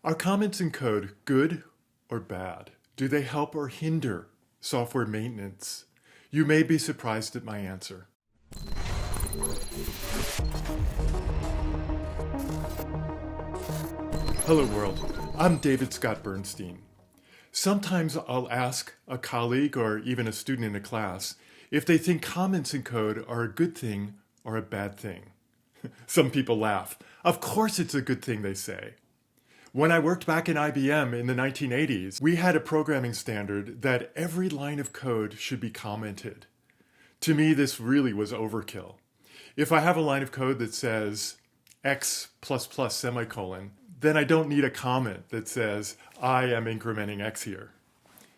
Are comments in code good or bad? Do they help or hinder software maintenance? You may be surprised at my answer. Hello world, I'm David Scott Bernstein. Sometimes I'll ask a colleague or even a student in a class if they think comments in code are a good thing or a bad thing. Some people laugh. Of course it's a good thing, they say. When I worked back in IBM in the 1980s, we had a programming standard that every line of code should be commented. To me, this really was overkill. If I have a line of code that says x++ semicolon, then I don't need a comment that says I am incrementing x here.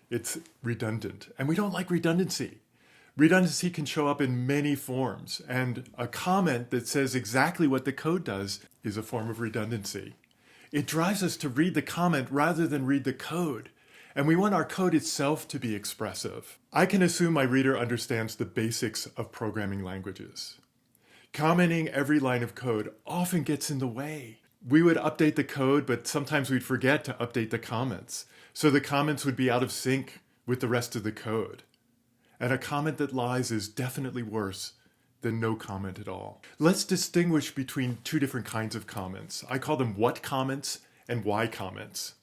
It's redundant, and we don't like redundancy. Redundancy can show up in many forms, and a comment that says exactly what the code does is a form of redundancy. It drives us to read the comment rather than read the code, and we want our code itself to be expressive. I can assume my reader understands the basics of programming languages. Commenting every line of code often gets in the way. We would update the code, but sometimes we'd forget to update the comments, so the comments would be out of sync with the rest of the code. And a comment that lies is definitely worse than no comment at all. Let's distinguish between two different kinds of comments. I call them what comments and why comments.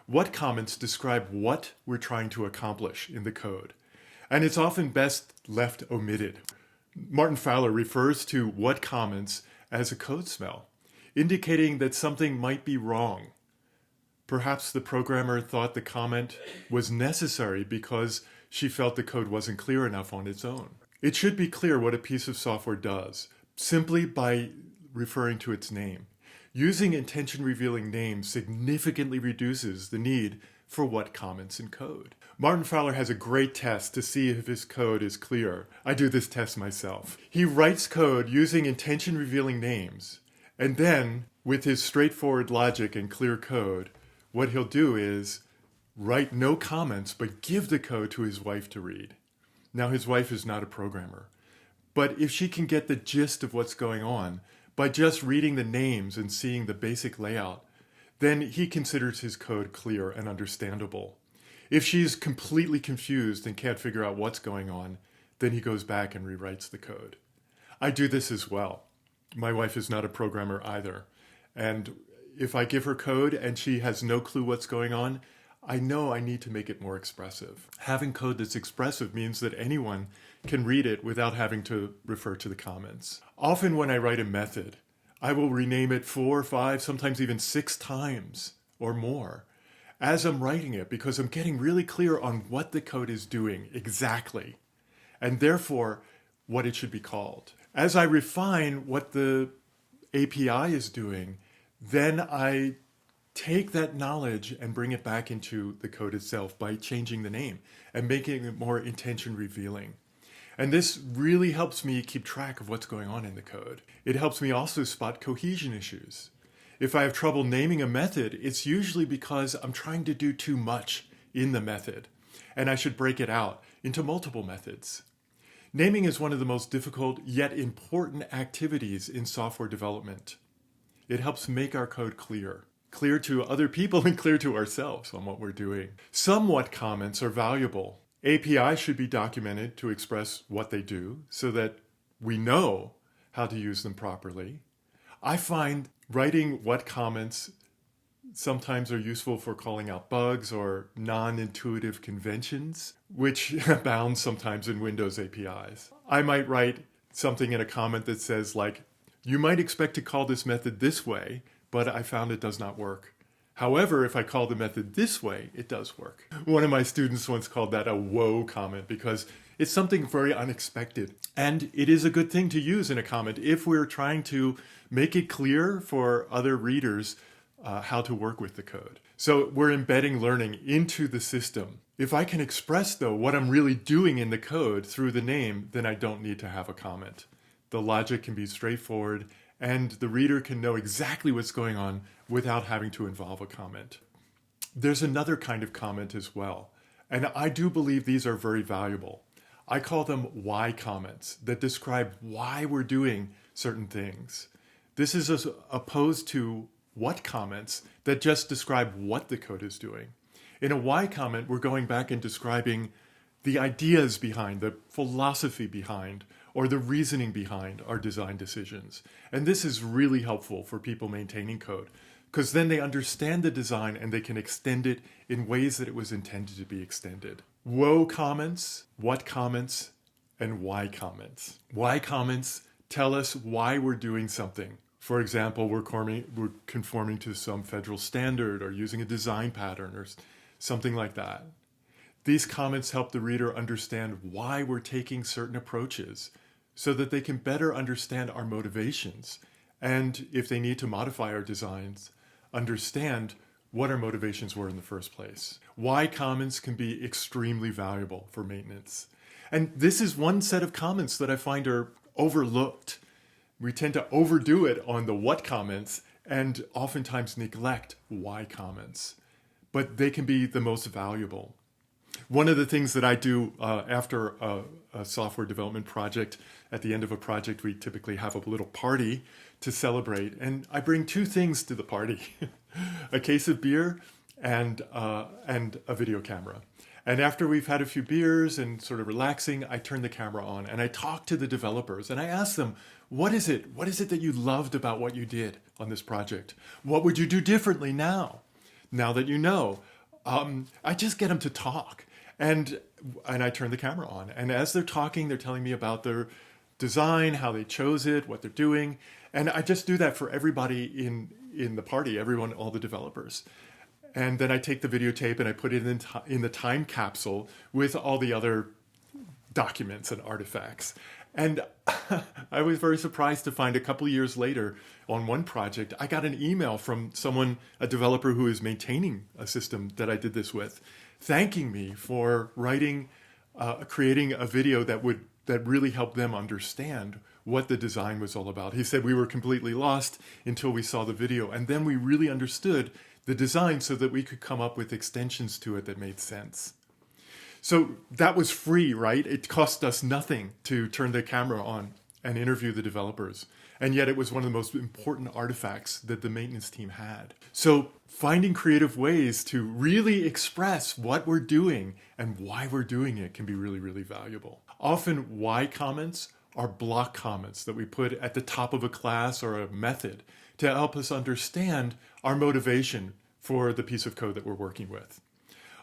What comments describe what we're trying to accomplish in the code, and it's often best left omitted. Martin Fowler refers to what comments as a code smell, indicating that something might be wrong. Perhaps the programmer thought the comment was necessary because she felt the code wasn't clear enough on its own. It should be clear what a piece of software does, simply by referring to its name. Using intention-revealing names significantly reduces the need for what comments in code. Martin Fowler has a great test to see if his code is clear. I do this test myself. He writes code using intention-revealing names, and then, with his straightforward logic and clear code, what he'll do is write no comments, but give the code to his wife to read. Now, his wife is not a programmer, but if she can get the gist of what's going on by just reading the names and seeing the basic layout, then he considers his code clear and understandable. If she's completely confused and can't figure out what's going on, then he goes back and rewrites the code. I do this as well. My wife is not a programmer either, and if I give her code and she has no clue what's going on, I know I need to make it more expressive. Having code that's expressive means that anyone can read it without having to refer to the comments. Often when I write a method, I will rename it 4, 5, sometimes even 6 times or more as I'm writing it, because I'm getting really clear on what the code is doing exactly, and therefore what it should be called. As I refine what the API is doing, then I take that knowledge and bring it back into the code itself by changing the name and making it more intention revealing. And this really helps me keep track of what's going on in the code. It helps me also spot cohesion issues. If I have trouble naming a method, it's usually because I'm trying to do too much in the method, and I should break it out into multiple methods. Naming is one of the most difficult yet important activities in software development. It helps make our code clear to other people and clear to ourselves on what we're doing. Some what comments are valuable. APIs should be documented to express what they do so that we know how to use them properly. I find writing what comments sometimes are useful for calling out bugs or non-intuitive conventions, which abound sometimes in Windows APIs. I might write something in a comment that says, like, you might expect to call this method this way, but I found it does not work. However, if I call the method this way, it does work. One of my students once called that a whoa comment because it's something very unexpected. And it is a good thing to use in a comment if we're trying to make it clear for other readers how to work with the code. So we're embedding learning into the system. If I can express, though, what I'm really doing in the code through the name, then I don't need to have a comment. The logic can be straightforward, and the reader can know exactly what's going on without having to involve a comment. There's another kind of comment as well, and I do believe these are very valuable. I call them why comments that describe why we're doing certain things. This is as opposed to what comments that just describe what the code is doing. In a why comment, we're going back and describing the ideas behind, the philosophy behind, or the reasoning behind our design decisions. And this is really helpful for people maintaining code, because then they understand the design and they can extend it in ways that it was intended to be extended. Whoa comments, what comments, and why comments. Why comments tell us why we're doing something. For example, we're conforming to some federal standard or using a design pattern or something like that. These comments help the reader understand why we're taking certain approaches so that they can better understand our motivations and, if they need to modify our designs, understand what our motivations were in the first place. Why comments can be extremely valuable for maintenance. And this is one set of comments that I find are overlooked. We tend to overdo it on the what comments and oftentimes neglect why comments. But they can be the most valuable. One of the things that I do after a software development project, at the end of a project, we typically have a little party to celebrate. And I bring two things to the party, a case of beer and a video camera. And after we've had a few beers and sort of relaxing, I turn the camera on and I talk to the developers and I ask them, what is it that you loved about what you did on this project? What would you do differently now that you know? I just get them to talk. And I turn the camera on. And as they're talking, they're telling me about their design, how they chose it, what they're doing. And I just do that for everybody in the party, everyone, all the developers. And then I take the videotape and I put it in the time capsule with all the other documents and artifacts. And I was very surprised to find a couple of years later on one project, I got an email from someone, a developer who is maintaining a system that I did this with, thanking me for creating a video that really helped them understand what the design was all about. He said we were completely lost until we saw the video, and then we really understood the design so that we could come up with extensions to it that made sense. So that was free, right? It cost us nothing to turn the camera on and interview the developers. And yet it was one of the most important artifacts that the maintenance team had. So finding creative ways to really express what we're doing and why we're doing it can be really, really valuable. Often why comments are block comments that we put at the top of a class or a method to help us understand our motivation for the piece of code that we're working with.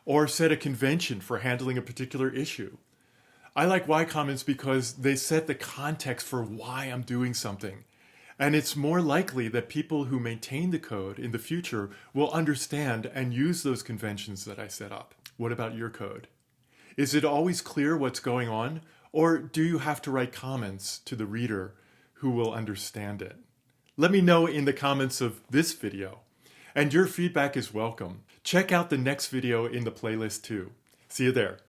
Or set a convention for handling a particular issue. I like why comments because they set the context for why I'm doing something. And it's more likely that people who maintain the code in the future will understand and use those conventions that I set up. What about your code? Is it always clear what's going on? Or do you have to write comments to the reader who will understand it? Let me know in the comments of this video. And your feedback is welcome. Check out the next video in the playlist too. See you there.